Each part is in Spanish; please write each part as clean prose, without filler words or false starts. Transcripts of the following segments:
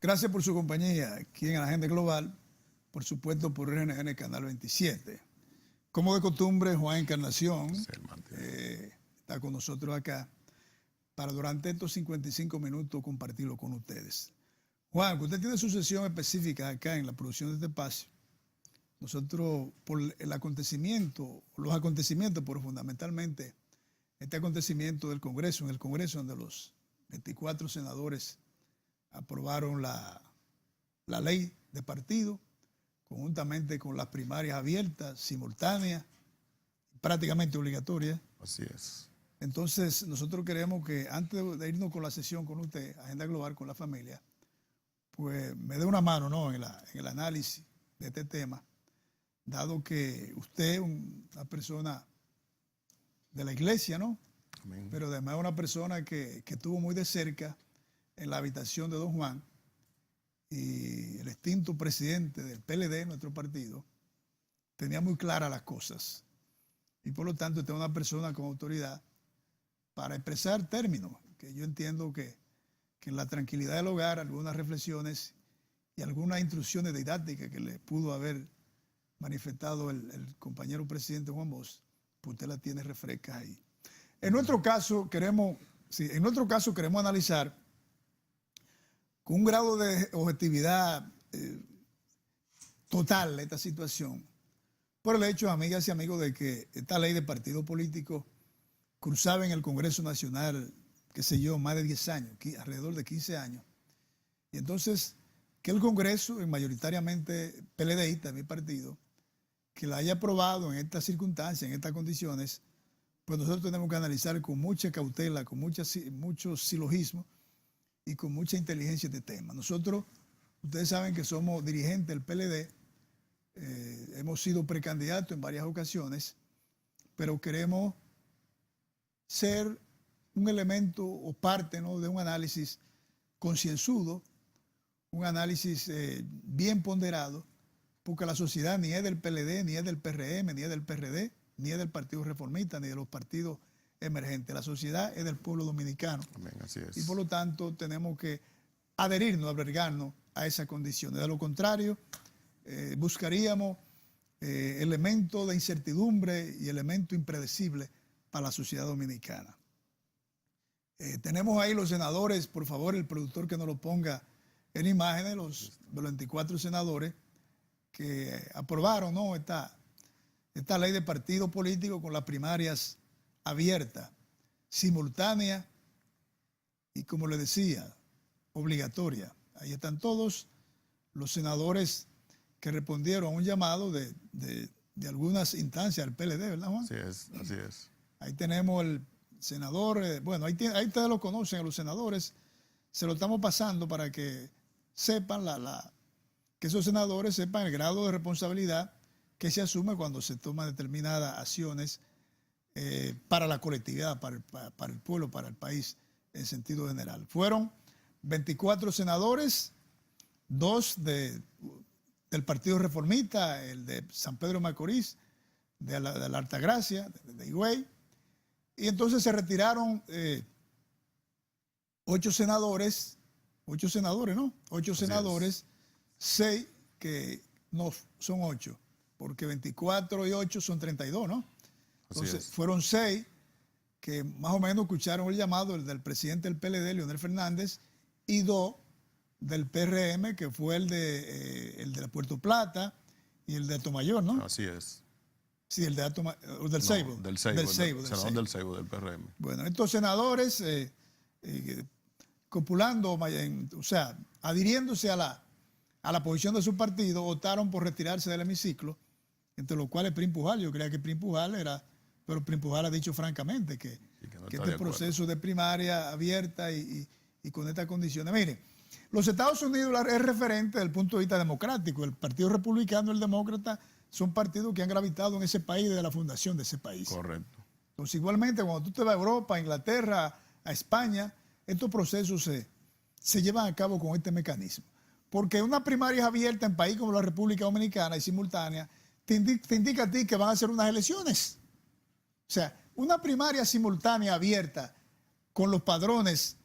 Gracias por su compañía aquí en la Agenda Global, por supuesto por RNN Canal 27. Como de costumbre, Juan Encarnación está con nosotros acá para durante estos 55 minutos compartirlo con ustedes. Juan, usted tiene su sesión específica acá en la producción de este espacio. Nosotros, por el acontecimiento, los acontecimientos, pero fundamentalmente este acontecimiento del Congreso, en el Congreso donde los 24 senadores aprobaron la ley de partido, conjuntamente con las primarias abiertas, simultáneas, prácticamente obligatorias. Así es. Entonces, nosotros queremos que antes de irnos con la sesión con usted, Agenda Global con la familia, pues me dé una mano, ¿no?, en el análisis de este tema, dado que usted es una persona de la iglesia, ¿no? Amén. Pero además una persona que estuvo muy de cerca en la habitación de don Juan, y el extinto presidente del PLD, nuestro partido, tenía muy claras las cosas. Y por lo tanto, usted es una persona con autoridad para expresar términos, que yo entiendo que en la tranquilidad del hogar, algunas reflexiones y algunas instrucciones didácticas que le pudo haber manifestado el compañero presidente Juan Bosch, pues usted la tiene refresca ahí. En nuestro caso queremos analizar con un grado de objetividad total esta situación, por el hecho, amigas y amigos, de que esta ley de partido político cruzaba en el Congreso Nacional, qué sé yo, más de 10 años, alrededor de 15 años. Y entonces, que el Congreso, mayoritariamente PLDista, mi partido, que la haya aprobado en estas circunstancias, en estas condiciones, pues nosotros tenemos que analizar con mucha cautela, con mucho silogismo y con mucha inteligencia este tema. Nosotros, ustedes saben que somos dirigentes del PLD, hemos sido precandidatos en varias ocasiones, pero queremos ser un elemento o parte, ¿no?, de un análisis concienzudo, un análisis bien ponderado, porque la sociedad ni es del PLD, ni es del PRM, ni es del PRD, ni es del Partido Reformista, ni de los partidos emergentes. La sociedad es del pueblo dominicano. Amén, así es. Y por lo tanto tenemos que adherirnos, albergarnos a esas condiciones. De lo contrario, buscaríamos elementos de incertidumbre y elementos impredecibles para la sociedad dominicana. Tenemos ahí los senadores, por favor, el productor que nos lo ponga en imágenes, los 24 senadores que aprobaron, ¿no?, esta ley de partido político con las primarias abiertas, simultáneas y, como le decía, obligatoria. Ahí están todos los senadores que respondieron a un llamado de algunas instancias del PLD, ¿verdad, Juan? Así es, así es. Ahí tenemos el senador, bueno, ahí ustedes lo conocen, a los senadores, se lo estamos pasando para que sepan, que esos senadores sepan el grado de responsabilidad que se asume cuando se toman determinadas acciones para la colectividad, para el pueblo, para el país en sentido general. Fueron 24 senadores, 2 del Partido Reformista, el de San Pedro de Macorís, de la Altagracia, de Higüey, y entonces se retiraron 8 senadores, 6 que no son 8, porque 24 y 8 son 32, ¿no? Entonces fueron 6 que más o menos escucharon el llamado, el del presidente del PLD, Leonel Fernández, y 2 del PRM, que fue el de Puerto Plata y el de Atomayor, ¿no? Así es. Sí, el de del Seibo. Del senador del Seibo, del PRM. Bueno, estos senadores, copulando, o sea, adhiriéndose a la posición de su partido, optaron por retirarse del hemiciclo, entre los cuales Prim Pujal, yo creía que Prim Pujal era, pero Prim Pujal ha dicho francamente que este proceso de primaria abierta y con estas condiciones. Miren, los Estados Unidos es referente desde el punto de vista democrático. El Partido Republicano y el Demócrata son partidos que han gravitado en ese país desde la fundación de ese país. Correcto. Entonces, igualmente, cuando tú te vas a Europa, a Inglaterra, a España, estos procesos se llevan a cabo con este mecanismo. Porque una primaria abierta en país como la República Dominicana y simultánea te indica a ti que van a ser unas elecciones. O sea, una primaria simultánea abierta con los padrones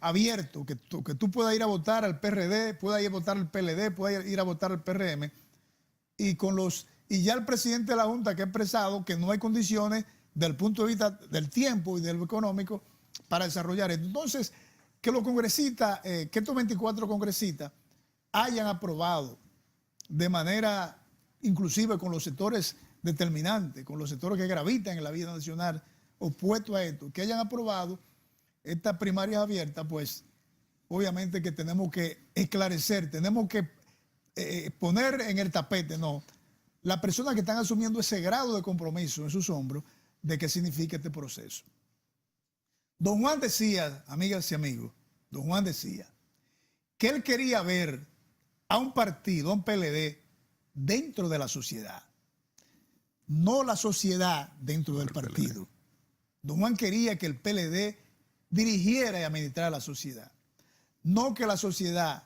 abierto, que tú puedas ir a votar al PRD, puedas ir a votar al PLD, puedas ir a votar al PRM, y ya el presidente de la Junta que ha expresado que no hay condiciones del punto de vista del tiempo y de lo económico para desarrollar esto. Entonces, que los congresistas, que estos 24 congresistas hayan aprobado de manera inclusive con los sectores determinantes, con los sectores que gravitan en la vida nacional opuestos a esto, que hayan aprobado estas primarias abiertas, pues obviamente que tenemos que esclarecer, tenemos que poner en el tapete, ¿no?, las personas que están asumiendo ese grado de compromiso en sus hombros de qué significa este proceso. Don Juan decía, amigas y amigos, don Juan decía que él quería ver a un partido, a un PLD, dentro de la sociedad, no la sociedad dentro del partido. Don Juan quería que el PLD dirigiera y administrara la sociedad, no que la sociedad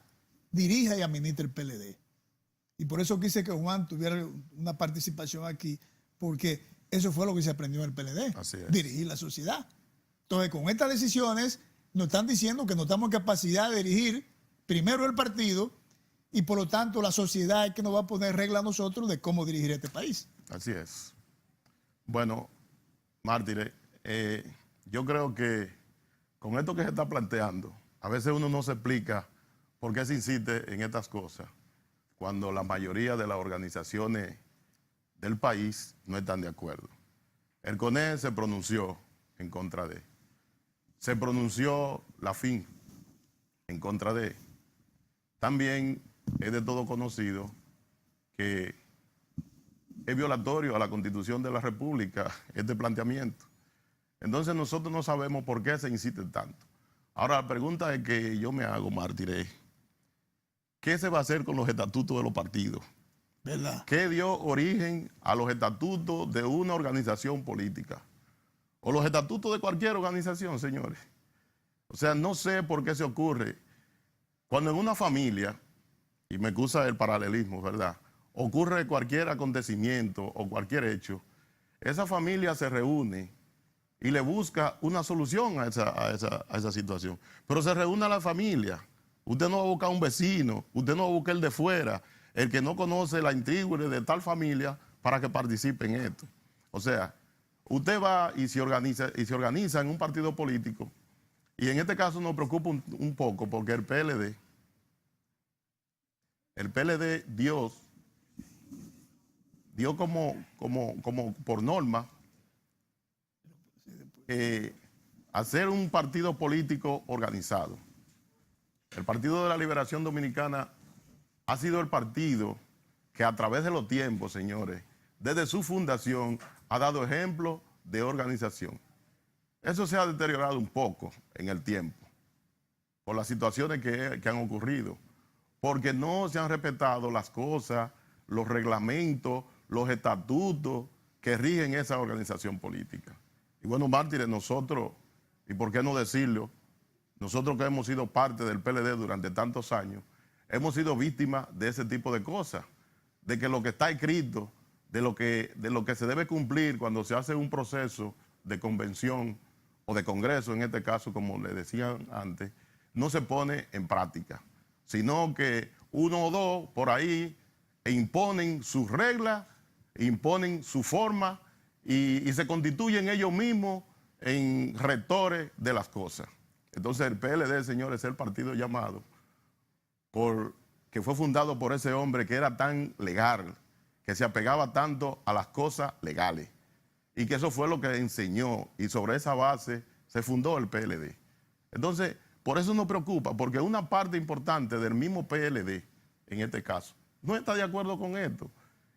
dirija y administre el PLD. Y por eso quise que Juan tuviera una participación aquí, porque eso fue lo que se aprendió en el PLD, dirigir la sociedad. Entonces, con estas decisiones nos están diciendo que no estamos en capacidad de dirigir primero el partido y por lo tanto la sociedad es que nos va a poner reglas a nosotros de cómo dirigir este país. Así es. Bueno, Mártires, yo creo que con esto que se está planteando, a veces uno no se explica por qué se insiste en estas cosas, cuando la mayoría de las organizaciones del país no están de acuerdo. El CONE se pronunció en contra de, se pronunció la FIN en contra de. También es de todo conocido que es violatorio a la Constitución de la República este planteamiento. Entonces nosotros no sabemos por qué se insiste tanto. Ahora la pregunta es que yo me hago, Mártires, ¿qué se va a hacer con los estatutos de los partidos? ¿Verdad? ¿Qué dio origen a los estatutos de una organización política? O los estatutos de cualquier organización, señores. O sea, no sé por qué se ocurre. Cuando en una familia, y me excusa el paralelismo, ¿verdad?, ocurre cualquier acontecimiento o cualquier hecho, esa familia se reúne y le busca una solución a esa situación. Pero se reúne a la familia. Usted no va a buscar a un vecino, usted no va a buscar el de fuera, el que no conoce la intríngulis de tal familia para que participe en esto. O sea, usted va y se organiza en un partido político, y en este caso nos preocupa un poco porque el PLD dio como por norma hacer un partido político organizado. El Partido de la Liberación Dominicana ha sido el partido que a través de los tiempos, señores, desde su fundación, ha dado ejemplo de organización. Eso se ha deteriorado un poco en el tiempo, por las situaciones que han ocurrido, porque no se han respetado las cosas, los reglamentos, los estatutos que rigen esa organización política. Y bueno, Mártires, nosotros, y por qué no decirlo, nosotros que hemos sido parte del PLD durante tantos años, hemos sido víctimas de ese tipo de cosas, de que lo que está escrito, de lo que se debe cumplir cuando se hace un proceso de convención o de congreso, en este caso, como le decían antes, no se pone en práctica, sino que uno o dos por ahí imponen sus reglas, imponen su forma y se constituyen ellos mismos en rectores de las cosas. Entonces el PLD, señores, es el partido llamado, que fue fundado por ese hombre que era tan legal, que se apegaba tanto a las cosas legales, y que eso fue lo que enseñó, y sobre esa base se fundó el PLD. Entonces, por eso nos preocupa, porque una parte importante del mismo PLD, en este caso, no está de acuerdo con esto.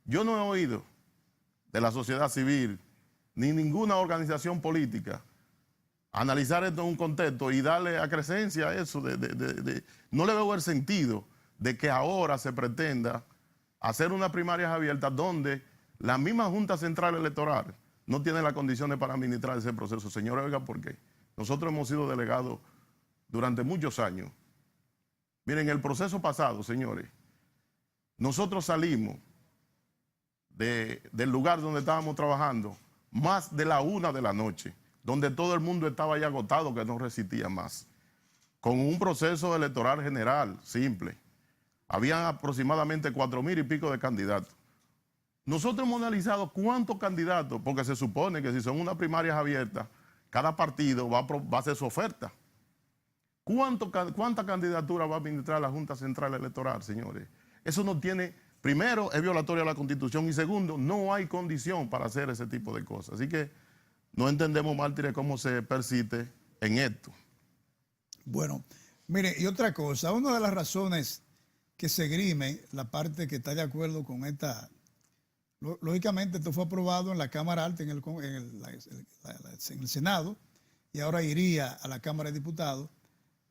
Yo no he oído de la sociedad civil, ni ninguna organización política, analizar esto en un contexto y darle acrecencia a eso. No le veo el sentido de que ahora se pretenda hacer unas primarias abiertas donde la misma Junta Central Electoral no tiene las condiciones para administrar ese proceso. Señores, oiga, ¿por qué? Nosotros hemos sido delegados durante muchos años. Miren, el proceso pasado, señores, nosotros salimos del lugar donde estábamos trabajando más de la 1 de la noche, donde todo el mundo estaba ya agotado, que no resistía más. con un proceso electoral general, simple. Habían aproximadamente 4,000 y pico de candidatos. Nosotros hemos analizado cuántos candidatos, porque se supone que si son unas primarias abiertas, cada partido va a hacer su oferta. ¿Cuántas candidaturas va a administrar la Junta Central Electoral, señores? Eso no tiene, primero, es violatorio a la Constitución y segundo, no hay condición para hacer ese tipo de cosas. Así que no entendemos, mártires, cómo se persiste en esto. Bueno, mire, y otra cosa, una de las razones que se esgrime, la parte que está de acuerdo con esta, lógicamente esto fue aprobado en la Cámara Alta, en el Senado, y ahora iría a la Cámara de Diputados.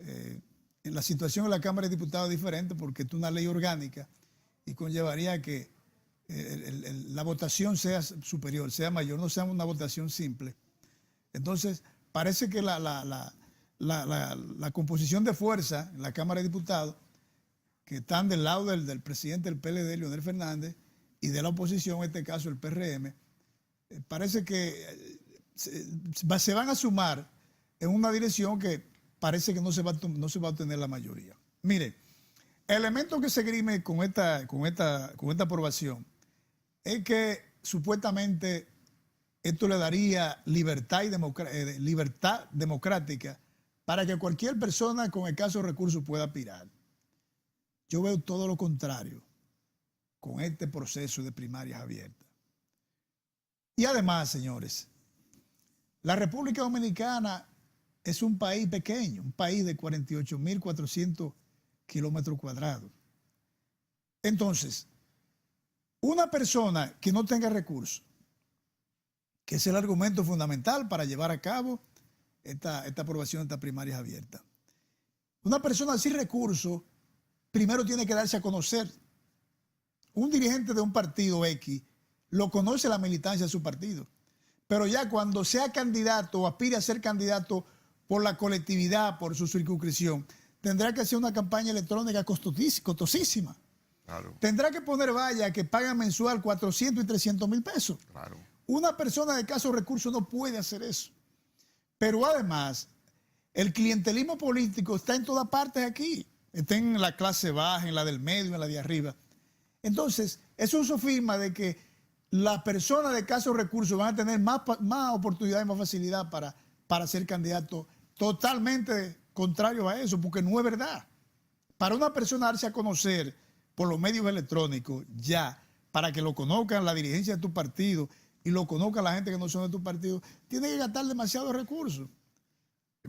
En la situación en la Cámara de Diputados es diferente porque es una ley orgánica y conllevaría que la votación sea superior, sea mayor, no sea una votación simple. Entonces, parece que la composición de fuerza en la Cámara de Diputados, que están del lado del presidente del PLD, Leonel Fernández, y de la oposición, en este caso el PRM, parece que se van a sumar en una dirección que parece que no se va a obtener la mayoría. Mire, el elemento que se esgrime con esta aprobación es que supuestamente esto le daría libertad democrática para que cualquier persona con escasos recursos pueda aspirar. Yo veo todo lo contrario con este proceso de primarias abiertas. Y además, señores, la República Dominicana es un país pequeño, un país de 48.400 kilómetros cuadrados. Entonces, una persona que no tenga recursos, que es el argumento fundamental para llevar a cabo esta aprobación de estas primarias abiertas. Una persona sin recursos, primero tiene que darse a conocer. Un dirigente de un partido X lo conoce la militancia de su partido, pero ya cuando sea candidato o aspire a ser candidato por la colectividad, por su circunscripción, tendrá que hacer una campaña electrónica costosísima. Claro. Tendrá que poner vallas que pagan mensual 400 y 300 mil pesos. Claro. Una persona de escasos recursos no puede hacer eso. Pero además, el clientelismo político está en todas partes aquí. Está en la clase baja, en la del medio, en la de arriba. Entonces, es un sofisma de que las personas de escasos recursos van a tener más oportunidad y más facilidad para ser candidatos, totalmente contrario a eso, porque no es verdad. Para una persona darse a conocer por los medios electrónicos, ya, para que lo conozcan la dirigencia de tu partido y lo conozcan la gente que no son de tu partido, tiene que gastar demasiados recursos.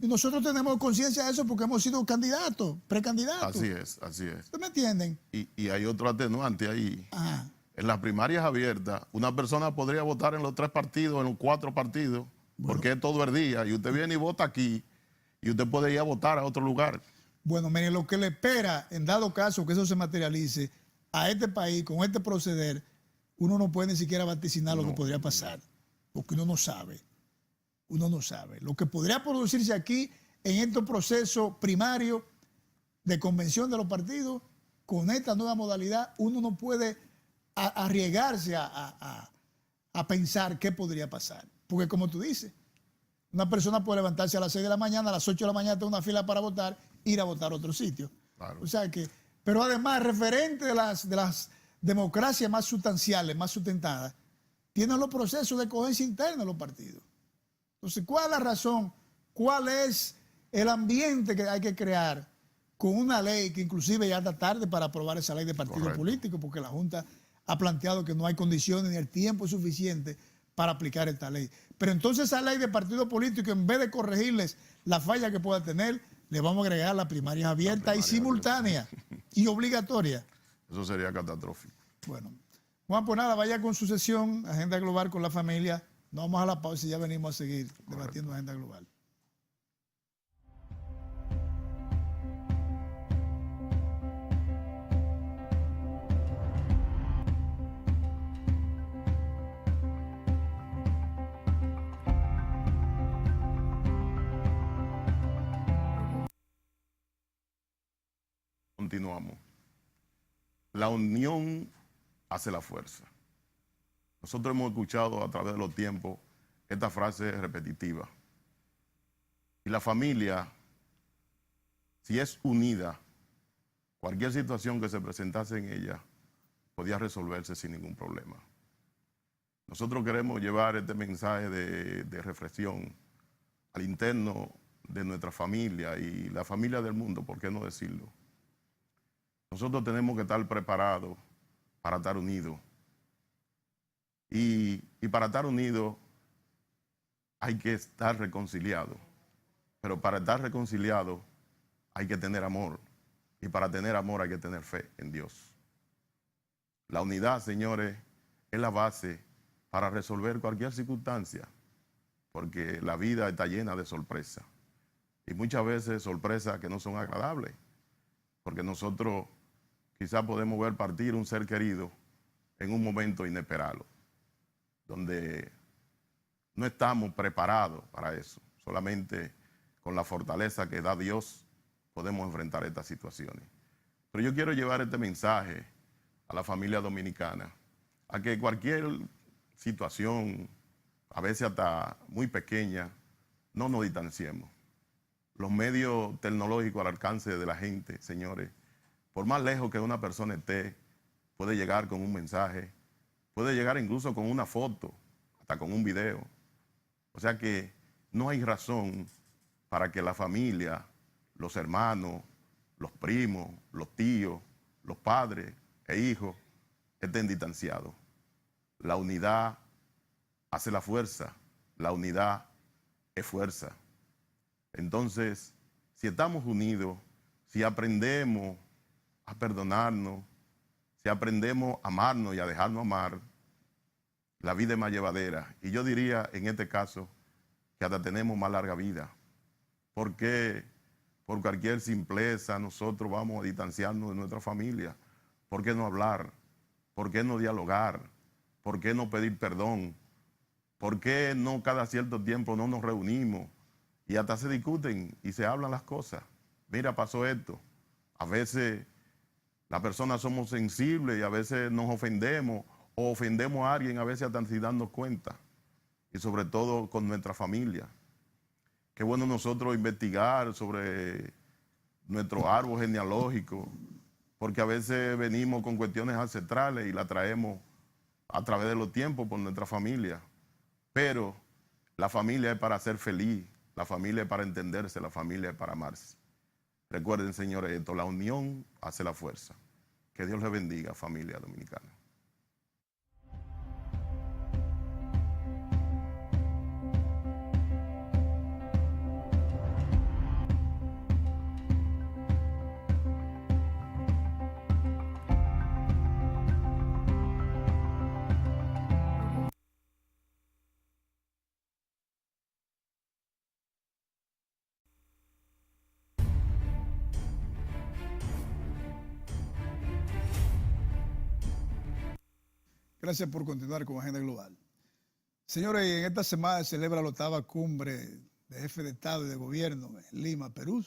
Y nosotros tenemos conciencia de eso porque hemos sido candidatos, precandidatos. Así es, así es. ¿Ustedes me entienden? Y hay otro atenuante ahí. Ajá. En las primarias abiertas, una persona podría votar en los 3 partidos, en los 4 partidos, porque es todo el día. Y usted viene y vota aquí, y usted puede ir a votar a otro lugar. Bueno, miren, lo que le espera, en dado caso que eso se materialice, a este país, con este proceder, uno no puede ni siquiera vaticinar lo que podría pasar, porque uno no sabe. Uno no sabe. Lo que podría producirse aquí en estos procesos primarios de convención de los partidos, con esta nueva modalidad, uno no puede arriesgarse a pensar qué podría pasar. Porque como tú dices, una persona puede levantarse a las 6 de la mañana, a las 8 de la mañana tener una fila para votar, ir a votar a otro sitio. Claro. O sea que, pero además, referente de las democracias más sustanciales, más sustentadas, tienen los procesos de coherencia interna de los partidos. Entonces, ¿cuál es la razón? ¿Cuál es el ambiente que hay que crear con una ley que inclusive ya está tarde para aprobar esa ley de partidos políticos? Porque la Junta ha planteado que no hay condiciones ni el tiempo suficiente para aplicar esta ley. Pero entonces esa ley de partidos políticos, en vez de corregirles la falla que pueda tener, le vamos a agregar las primarias abiertas y simultáneas y obligatorias. Eso sería catastrófico. Bueno, Juan, pues nada, vaya con su sesión, Agenda Global con la familia. Nos vamos a la pausa y ya venimos a seguir debatiendo Agenda Global. Continuamos. La unión hace la fuerza. Nosotros hemos escuchado a través de los tiempos esta frase repetitiva. Y la familia si es unida, cualquier situación que se presentase en ella podía resolverse sin ningún problema. Nosotros queremos llevar este mensaje de reflexión al interno de nuestra familia y la familia del mundo, ¿por qué no decirlo? Nosotros tenemos que estar preparados para estar unidos. Y para estar unidos hay que estar reconciliados. Pero para estar reconciliados hay que tener amor. Y para tener amor hay que tener fe en Dios. La unidad, señores, es la base para resolver cualquier circunstancia. Porque la vida está llena de sorpresas. Y muchas veces sorpresas que no son agradables. Porque nosotros quizás podemos ver partir un ser querido en un momento inesperado, donde no estamos preparados para eso. Solamente con la fortaleza que da Dios podemos enfrentar estas situaciones. Pero yo quiero llevar este mensaje a la familia dominicana, a que cualquier situación, a veces hasta muy pequeña, no nos distanciemos. Los medios tecnológicos al alcance de la gente, señores, por más lejos que una persona esté, puede llegar con un mensaje, puede llegar incluso con una foto, hasta con un video. O sea que no hay razón para que la familia, los hermanos, los primos, los tíos, los padres e hijos estén distanciados. La unidad hace la fuerza, la unidad es fuerza. Entonces, si estamos unidos, si aprendemos a perdonarnos, si aprendemos a amarnos y a dejarnos amar, la vida es más llevadera. Y yo diría, en este caso, que hasta tenemos más larga vida. Porque por cualquier simpleza nosotros vamos a distanciarnos de nuestra familia. ¿Por qué no hablar? ¿Por qué no dialogar? ¿Por qué no pedir perdón? ¿Por qué no cada cierto tiempo no nos reunimos? Y hasta se discuten y se hablan las cosas. Mira, pasó esto. A veces las personas somos sensibles y a veces nos ofendemos o ofendemos a alguien a veces hasta sin darnos cuenta. Y sobre todo con nuestra familia. Qué bueno nosotros investigar sobre nuestro árbol genealógico, porque a veces venimos con cuestiones ancestrales y la traemos a través de los tiempos por nuestra familia. Pero la familia es para ser feliz, la familia es para entenderse, la familia es para amarse. Recuerden, señores, esto, la unión hace la fuerza. Que Dios les bendiga, familia dominicana. Gracias por continuar con Agenda Global. Señores, en esta semana se celebra la 8ª cumbre de jefes de Estado y de Gobierno en Lima, Perú,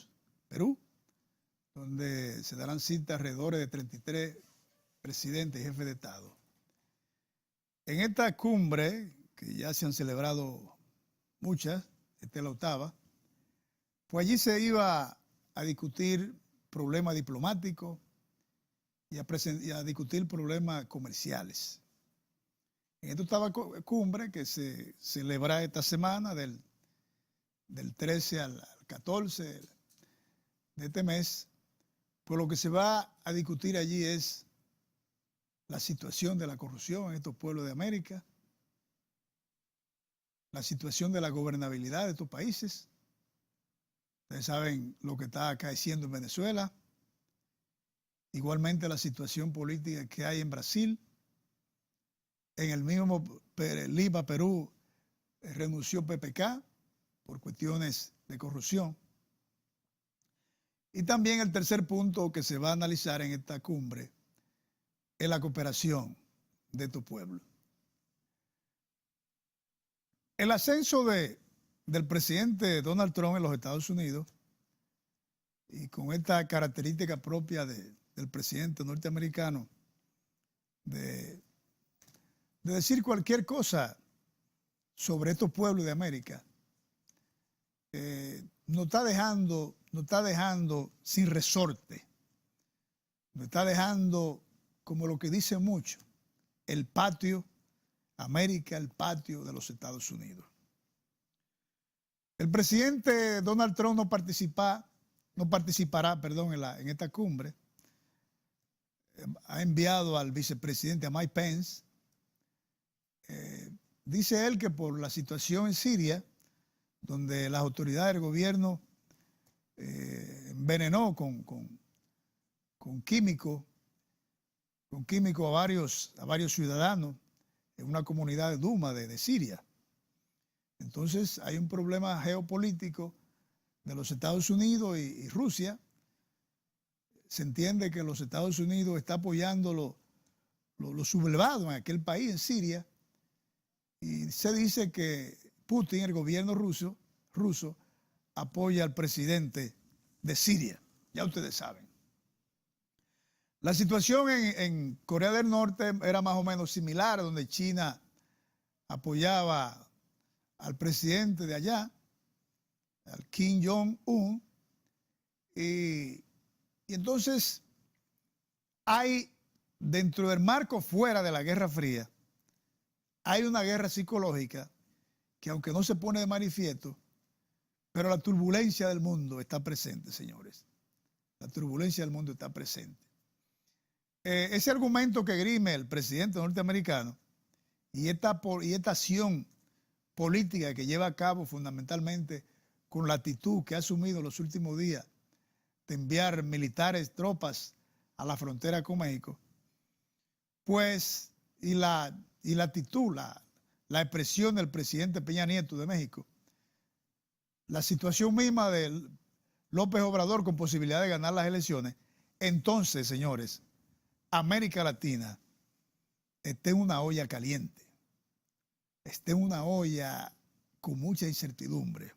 donde se darán cita alrededor de 33 presidentes y jefes de Estado. En esta cumbre, que ya se han celebrado muchas, esta es la 8ª, pues allí se iba a discutir problemas diplomáticos y a discutir problemas comerciales. En esta 8ª cumbre que se celebra esta semana del 13 al 14 de este mes, pues lo que se va a discutir allí es la situación de la corrupción en estos pueblos de América, la situación de la gobernabilidad de estos países. Ustedes saben lo que está acaeciendo en Venezuela, igualmente la situación política que hay en Brasil. En el mismo Lima, Perú, renunció PPK por cuestiones de corrupción. Y también el tercer punto que se va a analizar en esta cumbre es la cooperación de estos pueblos. El ascenso del presidente Donald Trump en los Estados Unidos, y con esta característica propia del presidente norteamericano, de decir cualquier cosa sobre estos pueblos de América, nos está dejando nos está dejando sin resorte, nos está dejando, como lo que dicen muchos, el patio, América, el patio de los Estados Unidos. El presidente Donald Trump no participará, en esta cumbre. Ha enviado al vicepresidente, a Mike Pence. Dice él que por la situación en Siria, donde las autoridades del gobierno envenenó con químico a varios ciudadanos en una comunidad de Duma de Siria. Entonces hay un problema geopolítico de los Estados Unidos y Rusia. Se entiende que los Estados Unidos está apoyando lo sublevado en aquel país, en Siria, y se dice que Putin, el gobierno ruso, apoya al presidente de Siria. Ya ustedes saben. La situación en Corea del Norte era más o menos similar, donde China apoyaba al presidente de allá, al Kim Jong-un, y entonces hay, dentro del marco fuera de la Guerra Fría, hay una guerra psicológica que, aunque no se pone de manifiesto, pero la turbulencia del mundo está presente, señores. La turbulencia del mundo está presente. Ese argumento que grime el presidente norteamericano y esta acción política que lleva a cabo fundamentalmente con la actitud que ha asumido en los últimos días de enviar militares, tropas a la frontera con México, pues, y la actitud, la expresión del presidente Peña Nieto de México, la situación misma de López Obrador con posibilidad de ganar las elecciones, entonces, señores, América Latina está en una olla caliente, está en una olla con mucha incertidumbre.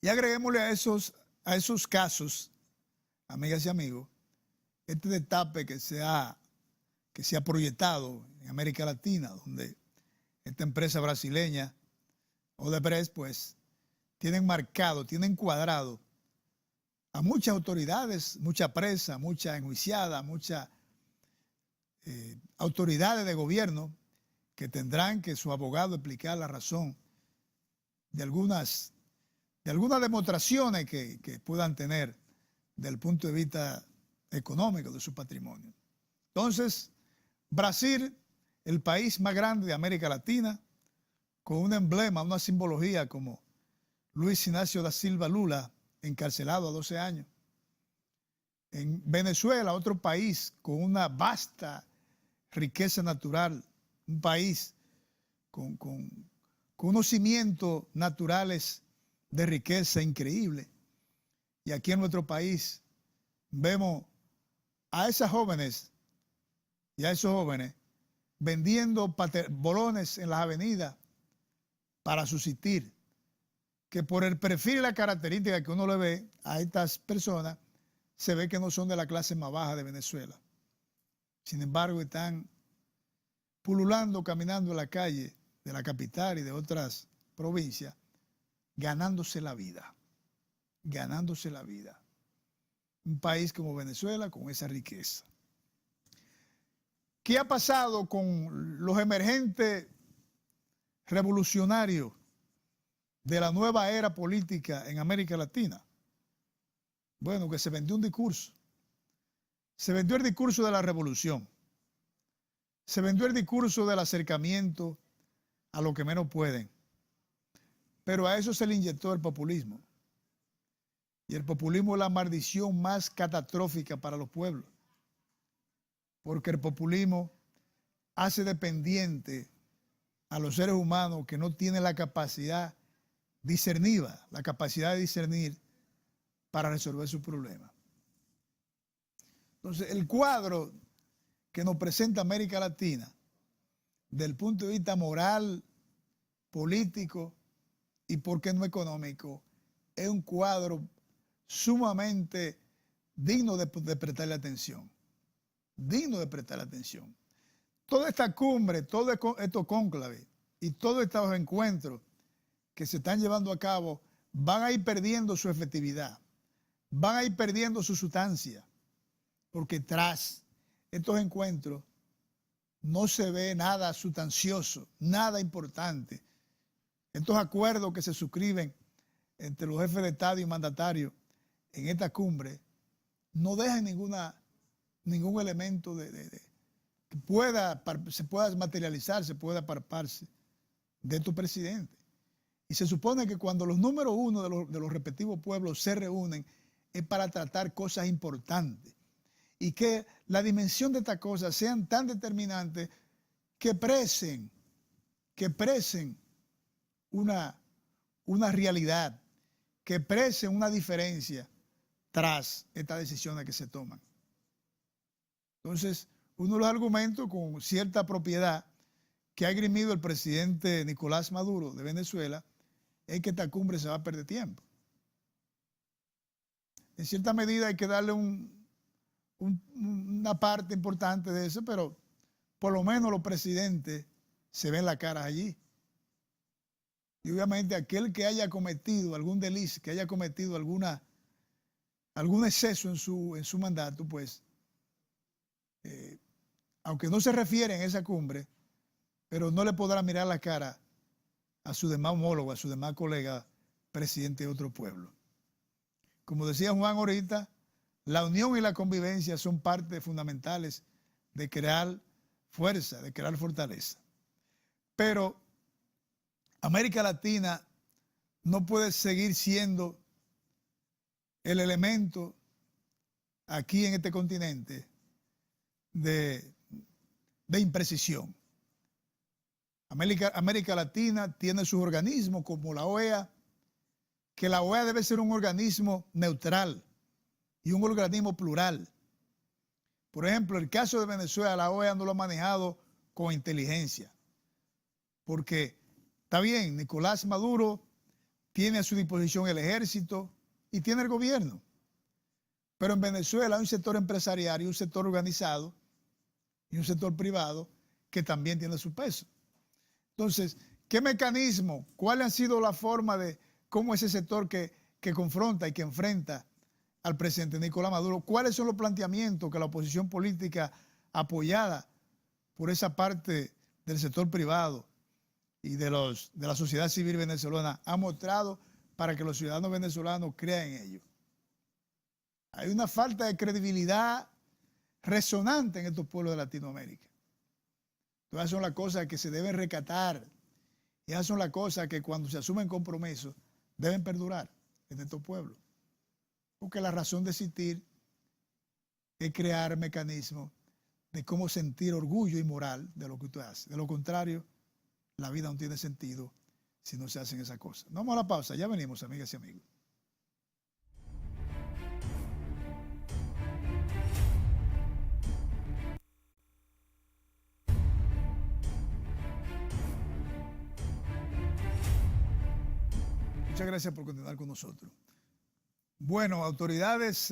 Y agreguémosle a esos casos, amigas y amigos, este destape que se ha proyectado en América Latina, donde esta empresa brasileña, Odebrecht, pues, tienen encuadrado a muchas autoridades, mucha prensa, mucha enjuiciada, muchas autoridades de gobierno que tendrán que su abogado explicar la razón de algunas demostraciones que puedan tener desde el punto de vista económico de su patrimonio. Entonces, Brasil, el país más grande de América Latina, con un emblema, una simbología como Luis Ignacio da Silva Lula, encarcelado a 12 años. En Venezuela, otro país con una vasta riqueza natural, un país con unos cimientos naturales de riqueza increíble. Y aquí en nuestro país vemos a esas jóvenes y a esos jóvenes vendiendo bolones en las avenidas para subsistir, que por el perfil y la característica que uno le ve a estas personas, se ve que no son de la clase más baja de Venezuela. Sin embargo, están pululando, caminando en la calle de la capital y de otras provincias, ganándose la vida. Ganándose la vida. Un país como Venezuela con esa riqueza. ¿Qué ha pasado con los emergentes revolucionarios de la nueva era política en América Latina? Bueno, que se vendió un discurso. Se vendió el discurso de la revolución. Se vendió el discurso del acercamiento a lo que menos pueden. Pero a eso se le inyectó el populismo. Y el populismo es la maldición más catastrófica para los pueblos. Porque el populismo hace dependiente a los seres humanos que no tienen la capacidad discerniva, la capacidad de discernir para resolver sus problemas. Entonces, el cuadro que nos presenta América Latina, desde el punto de vista moral, político y, por qué no económico, es un cuadro sumamente digno de prestarle atención. Digno de prestarle atención. Toda esta cumbre, todos estos cónclaves y todos estos encuentros que se están llevando a cabo van a ir perdiendo su efectividad, van a ir perdiendo su sustancia, porque tras estos encuentros no se ve nada sustancioso, nada importante. Estos acuerdos que se suscriben entre los jefes de Estado y mandatarios en esta cumbre no dejan ningún elemento que se pueda materializar, se pueda palparse de estos presidentes. Y se supone que cuando los números uno de los respectivos pueblos se reúnen es para tratar cosas importantes y que la dimensión de estas cosas sean tan determinantes que presen una realidad, que presen una diferencia tras estas decisiones que se toman. Entonces, uno de los argumentos con cierta propiedad que ha esgrimido el presidente Nicolás Maduro de Venezuela es que esta cumbre se va a perder tiempo. En cierta medida hay que darle una parte importante de eso, pero por lo menos los presidentes se ven la cara allí. Y obviamente aquel que haya cometido algún delito, que haya cometido algún exceso en su mandato, pues, aunque no se refiere en esa cumbre, pero no le podrá mirar la cara a su demás homólogo, a su demás colega presidente de otro pueblo. Como decía Juan ahorita, la unión y la convivencia son partes fundamentales de crear fuerza, de crear fortaleza. Pero América Latina no puede seguir siendo el elemento aquí en este continente de imprecisión. América Latina tiene sus organismos como la OEA, que la OEA debe ser un organismo neutral y un organismo plural. Por ejemplo, el caso de Venezuela, la OEA no lo ha manejado con inteligencia, porque está bien, Nicolás Maduro tiene a su disposición el ejército y tiene el gobierno, pero en Venezuela hay un sector empresarial y un sector organizado y un sector privado que también tiene su peso. Entonces, ¿qué mecanismo? ¿Cuál ha sido la forma de cómo ese sector que confronta y que enfrenta al presidente Nicolás Maduro? ¿Cuáles son los planteamientos que la oposición política apoyada por esa parte del sector privado y de la sociedad civil venezolana ha mostrado para que los ciudadanos venezolanos crean en ello? Hay una falta de credibilidad resonante en estos pueblos de Latinoamérica. Todas son las cosas que se deben recatar y esas son las cosas que cuando se asumen compromisos deben perdurar en estos pueblos. Porque la razón de existir es crear mecanismos de cómo sentir orgullo y moral de lo que usted hace. De lo contrario, la vida no tiene sentido si no se hacen esas cosas. Vamos a la pausa, ya venimos, amigas y amigos. Muchas gracias por continuar con nosotros. Bueno, autoridades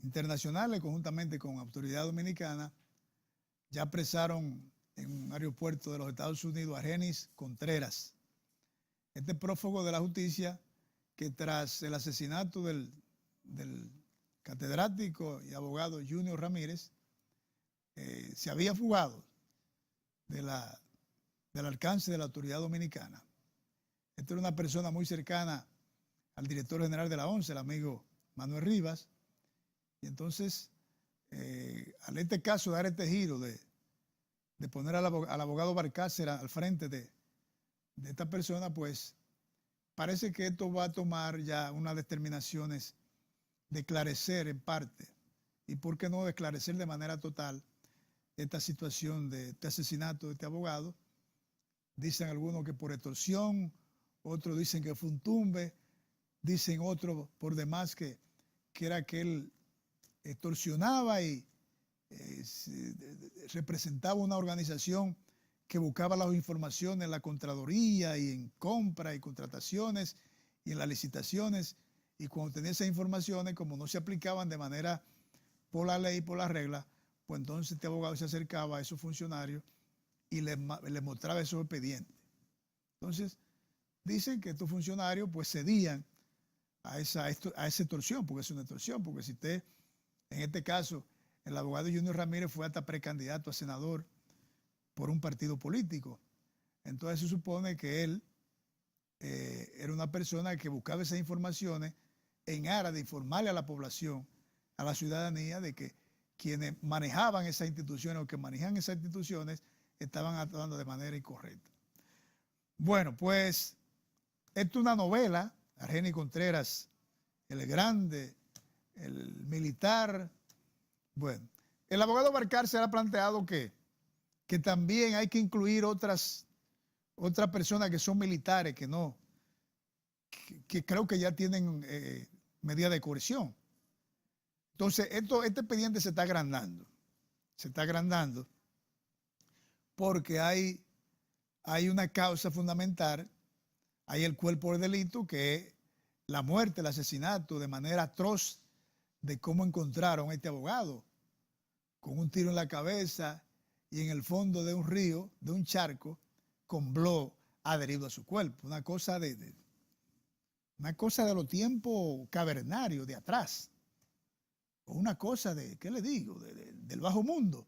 internacionales, conjuntamente con autoridad dominicana, ya apresaron en un aeropuerto de los Estados Unidos a Argenis Contreras, este prófugo de la justicia que tras el asesinato del catedrático y abogado Junior Ramírez, se había fugado del alcance de la autoridad dominicana. Esta era una persona muy cercana al director general de la ONCE, el amigo Manuel Rivas, y entonces, al este caso dar este giro de poner al abogado Barcácer al frente de esta persona, pues parece que esto va a tomar ya unas determinaciones de esclarecer en parte, y por qué no de esclarecer de manera total esta situación de este asesinato de este abogado. Dicen algunos que por extorsión, otros dicen que fue un tumbe, dicen otros por demás que era que él extorsionaba y representaba una organización que buscaba las informaciones en la Contraloría y en compra y contrataciones y en las licitaciones, y cuando tenía esas informaciones, como no se aplicaban de manera por la ley, por la regla, pues entonces este abogado se acercaba a esos funcionarios y les mostraba esos expedientes. Entonces, dicen que estos funcionarios pues cedían a esa extorsión, porque es una extorsión, porque si usted, en este caso, el abogado Junior Ramírez fue hasta precandidato a senador por un partido político, entonces se supone que él era una persona que buscaba esas informaciones en aras de informarle a la población, a la ciudadanía, de que quienes manejaban esas instituciones o que manejan esas instituciones estaban actuando de manera incorrecta. Bueno, pues esto es una novela. Argenis Contreras, el grande, el militar. Bueno, el abogado Balcarce ha planteado que también hay que incluir otras personas que son militares, que creo que ya tienen medida de coerción. Entonces, este expediente se está agrandando. Se está agrandando porque hay una causa fundamental, hay el cuerpo del delito, que es la muerte, el asesinato de manera atroz de cómo encontraron a este abogado con un tiro en la cabeza y en el fondo de un río, de un charco, con blog adherido a su cuerpo. Una cosa de los tiempos cavernarios de atrás. O una cosa de, ¿qué le digo?, del bajo mundo.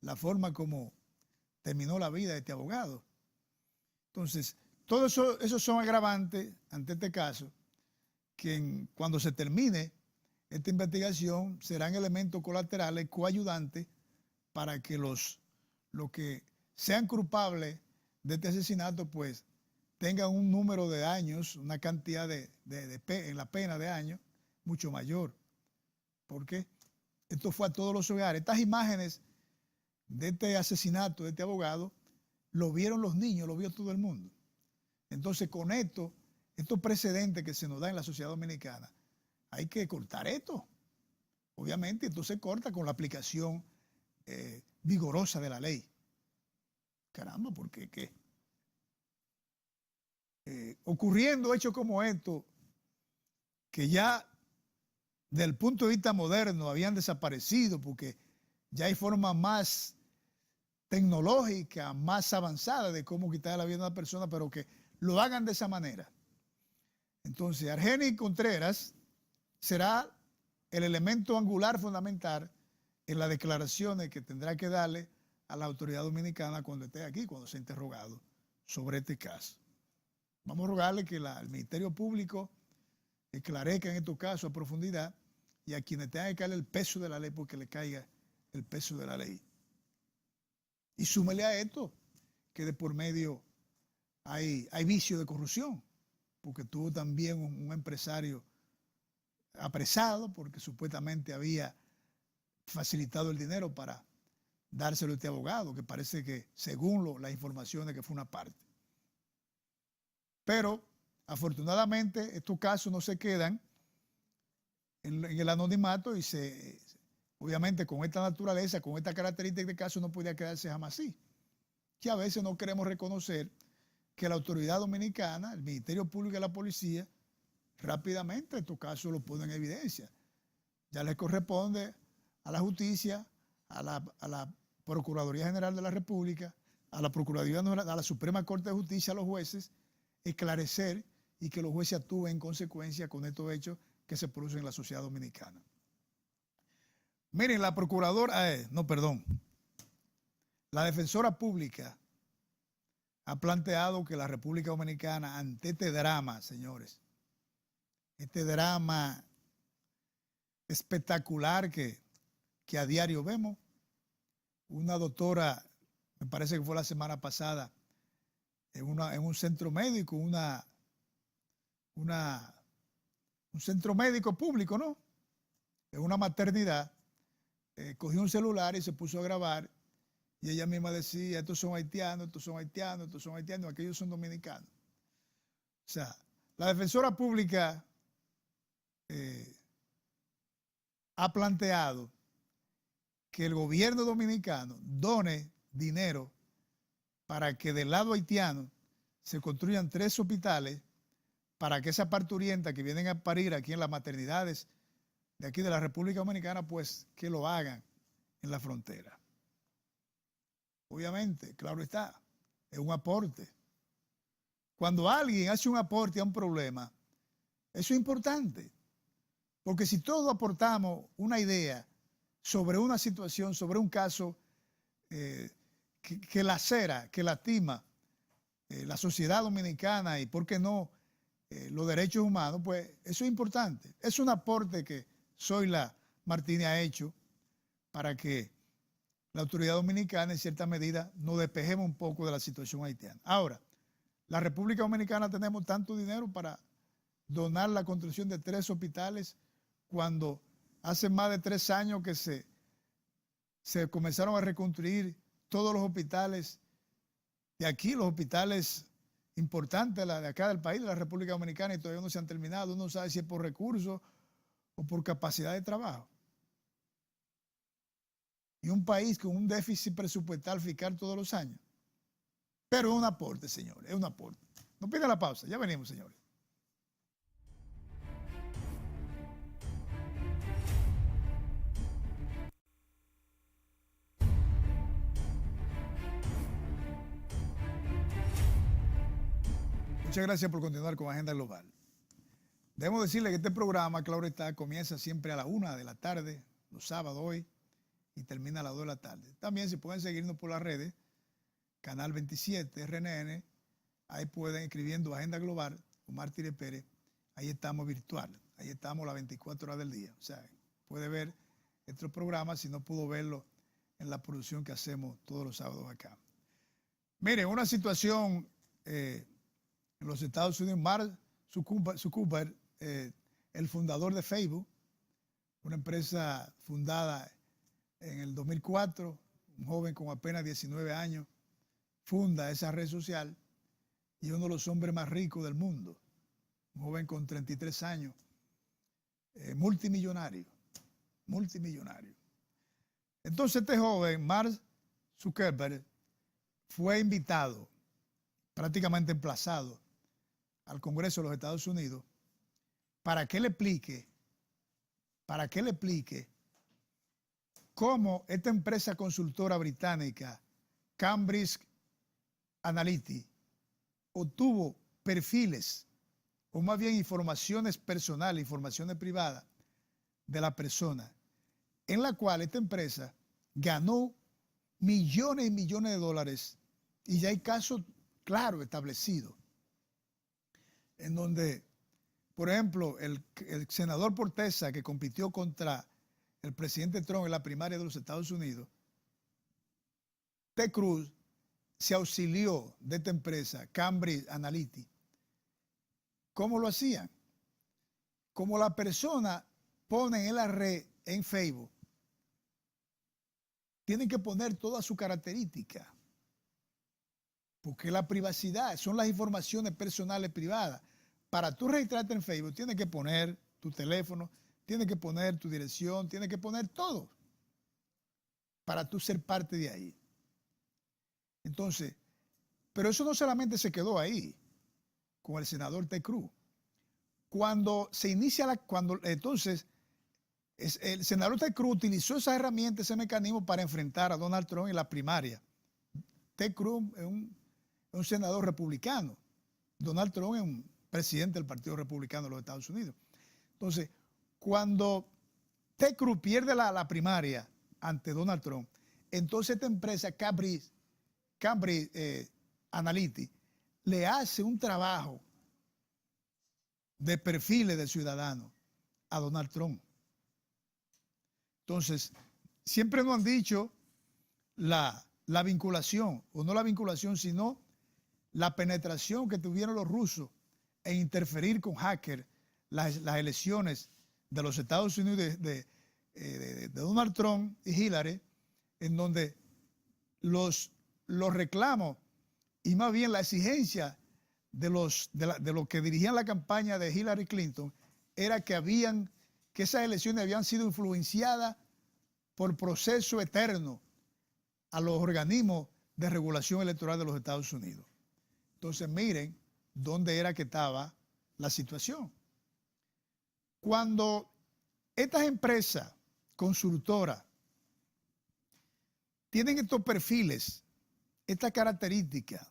La forma como terminó la vida de este abogado. Entonces, todo eso son agravantes ante este caso, que cuando se termine esta investigación serán elementos colaterales, coayudantes, para que los que sean culpables de este asesinato, pues tengan un número de años, una cantidad en la pena de años mucho mayor. Porque esto fue a todos los hogares. Estas imágenes de este asesinato de este abogado lo vieron los niños, lo vio todo el mundo. Entonces, con estos precedentes que se nos da en la sociedad dominicana, hay que cortar esto. Obviamente, esto se corta con la aplicación vigorosa de la ley. Caramba, ¿por qué? ¿Qué? Ocurriendo hechos como estos, que ya del punto de vista moderno habían desaparecido, porque ya hay formas más tecnológicas, más avanzadas de cómo quitar la vida de una persona, pero que lo hagan de esa manera. Entonces, Argenis Contreras será el elemento angular fundamental en las declaraciones que tendrá que darle a la autoridad dominicana cuando esté aquí, cuando sea interrogado sobre este caso. Vamos a rogarle que el Ministerio Público esclarezca en estos casos a profundidad, y a quienes tengan que caerle el peso de la ley, porque le caiga el peso de la ley. Y súmele a esto que de por medio hay vicio de corrupción, porque tuvo también un empresario apresado porque supuestamente había facilitado el dinero para dárselo a este abogado, que parece que, según las informaciones, que fue una parte. Pero, afortunadamente, estos casos no se quedan en el anonimato y obviamente con esta naturaleza, con esta característica de caso, no podía quedarse jamás así. Que a veces no queremos reconocer que la autoridad dominicana, el Ministerio Público y la policía, rápidamente estos casos los ponen en evidencia. Ya les corresponde a la justicia, a la Procuraduría General de la República, a la Procuraduría General, a la Suprema Corte de Justicia, a los jueces, esclarecer y que los jueces actúen en consecuencia con estos hechos que se producen en la sociedad dominicana. Miren, la defensora pública ha planteado que la República Dominicana, ante este drama, señores, este drama espectacular que a diario vemos, una doctora, me parece que fue la semana pasada, en un centro médico, un centro médico público, ¿no? En una maternidad, cogió un celular y se puso a grabar, y ella misma decía, estos son haitianos, estos son haitianos, estos son haitianos, aquellos son dominicanos. O sea, la defensora pública ha planteado que el gobierno dominicano done dinero para que del lado haitiano se construyan 3 hospitales para que esas parturientas que vienen a parir aquí en las maternidades de aquí de la República Dominicana, pues que lo hagan en la frontera. Obviamente, claro está, es un aporte. Cuando alguien hace un aporte a un problema, Eso es importante, porque si todos aportamos una idea sobre una situación, sobre un caso que lacera, que lastima la sociedad dominicana y, ¿por qué no?, los derechos humanos, pues eso es importante. Es un aporte que Zoila Martínez ha hecho para que la autoridad dominicana, en cierta medida, nos despejemos un poco de la situación haitiana. Ahora, la República Dominicana tenemos tanto dinero para donar la construcción de 3 hospitales cuando hace más de 3 años que se comenzaron a reconstruir todos los hospitales de aquí, los hospitales importantes de acá del país, de la República Dominicana, y todavía no se han terminado. Uno no sabe si es por recursos o por capacidad de trabajo. Y un país con un déficit presupuestal fiscal todos los años. Pero es un aporte, señores, es un aporte. No pida la pausa, ya venimos, señores. Muchas gracias por continuar con Agenda Global. Debemos decirle que este programa, claro está, comienza siempre a la 1 de la tarde, los sábados hoy, y termina a las 2 de la tarde. También si pueden seguirnos por las redes, Canal 27, RNN, ahí pueden escribiendo Agenda Global, Omar Tire Pérez, ahí estamos virtual, ahí estamos las 24 horas del día. O sea, puede ver estos programas si no pudo verlo en la producción que hacemos todos los sábados acá. Miren, una situación en los Estados Unidos, Mark Zuckerberg, el fundador de Facebook, una empresa fundada en el 2004, un joven con apenas 19 años, funda esa red social y uno de los hombres más ricos del mundo, un joven con 33 años, multimillonario. Entonces este joven, Mark Zuckerberg, fue invitado, prácticamente emplazado, al Congreso de los Estados Unidos para que le explique cómo esta empresa consultora británica, Cambridge Analytica, obtuvo perfiles, o más bien informaciones personales, informaciones privadas de la persona, en la cual esta empresa ganó millones y millones de dólares, y ya hay casos claros establecidos, en donde, por ejemplo, el senador por Texas que compitió contra el presidente Trump en la primaria de los Estados Unidos, Ted Cruz se auxilió de esta empresa, Cambridge Analytica. ¿Cómo lo hacían? Como la persona pone en la red, en Facebook, tienen que poner toda su característica, porque la privacidad son las informaciones personales privadas. Para tú registrarte en Facebook tienes que poner tu teléfono, tienes que poner tu dirección, tienes que poner todo para tú ser parte de ahí. Entonces, pero eso no solamente se quedó ahí con el senador Ted Cruz. Cuando se inicia entonces el senador Ted Cruz utilizó esa herramienta, ese mecanismo para enfrentar a Donald Trump en la primaria. Ted Cruz es un senador republicano. Donald Trump es un presidente del Partido Republicano de los Estados Unidos. Entonces, cuando Ted Cruz pierde la primaria ante Donald Trump, entonces esta empresa Cambridge Analytica le hace un trabajo de perfiles de ciudadanos a Donald Trump. Entonces, siempre nos han dicho la vinculación, o no la vinculación, sino la penetración que tuvieron los rusos en interferir con hackers las elecciones de los Estados Unidos de Donald Trump y Hillary, en donde los reclamos y más bien la exigencia de los que dirigían la campaña de Hillary Clinton era que esas elecciones habían sido influenciadas por proceso eterno a los organismos de regulación electoral de los Estados Unidos. Entonces miren dónde era que estaba la situación. Cuando estas empresas consultoras tienen estos perfiles, estas características,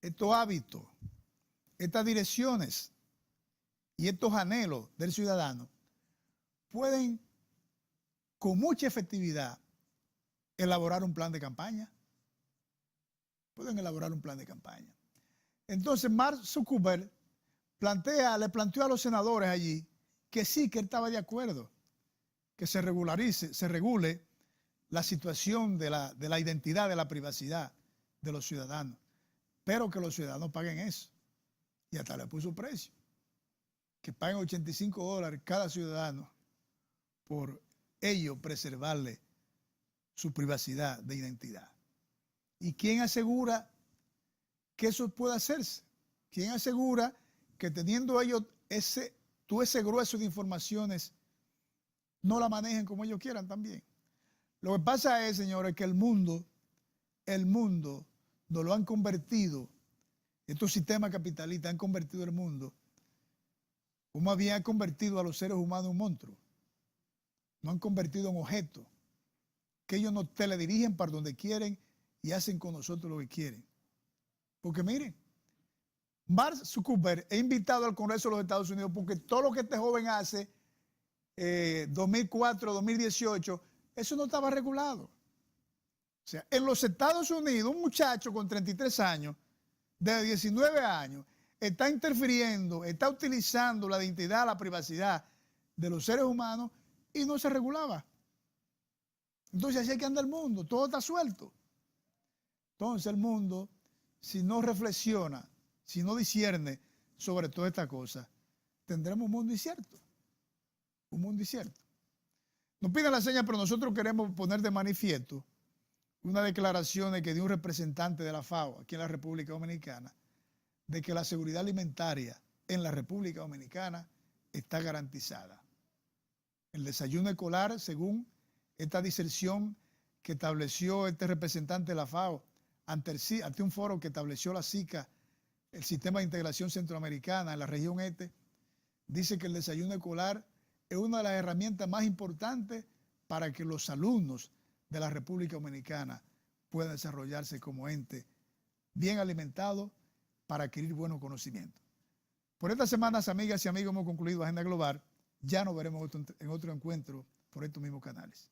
estos hábitos, estas direcciones, y estos anhelos del ciudadano pueden con mucha efectividad elaborar un plan de campaña. Pueden elaborar un plan de campaña. Entonces Mark Zuckerberg le planteó a los senadores allí que sí, que él estaba de acuerdo, que se regule la situación de la identidad, de la privacidad de los ciudadanos, pero que los ciudadanos paguen eso. Y hasta le puso precio, que paguen $85 cada ciudadano por ello preservarle su privacidad de identidad. ¿Y quién asegura que eso pueda hacerse? ¿Quién asegura que teniendo ellos ese grueso de informaciones no la manejen como ellos quieran también? Lo que pasa es, señores, que el mundo nos lo han convertido, estos sistemas capitalistas han convertido el mundo, o más bien han convertido a los seres humanos en monstruos. Nos han convertido en objetos, que ellos nos teledirigen para donde quieren y hacen con nosotros lo que quieren. Porque miren, Mark Zuckerberg es invitado al Congreso de los Estados Unidos porque todo lo que este joven hace, 2004, 2018, eso no estaba regulado. O sea, en los Estados Unidos, un muchacho con 33 años, de 19 años, está interfiriendo, está utilizando la identidad, la privacidad de los seres humanos y no se regulaba. Entonces así es que anda el mundo, todo está suelto. Entonces el mundo, si no reflexiona, si no discierne sobre toda esta cosa, tendremos un mundo incierto. Un mundo incierto. Nos piden la seña, pero nosotros queremos poner de manifiesto unas declaraciones que dio un representante de la FAO aquí en la República Dominicana, de que la seguridad alimentaria en la República Dominicana está garantizada. El desayuno escolar, según esta diserción que estableció este representante de la FAO ante un foro que estableció la SICA, el Sistema de Integración Centroamericana en la región este, dice que el desayuno escolar es una de las herramientas más importantes para que los alumnos de la República Dominicana puedan desarrollarse como ente bien alimentados para adquirir buenos conocimientos. Por estas semanas, amigas y amigos, hemos concluido Agenda Global. Ya nos veremos en otro encuentro por estos mismos canales.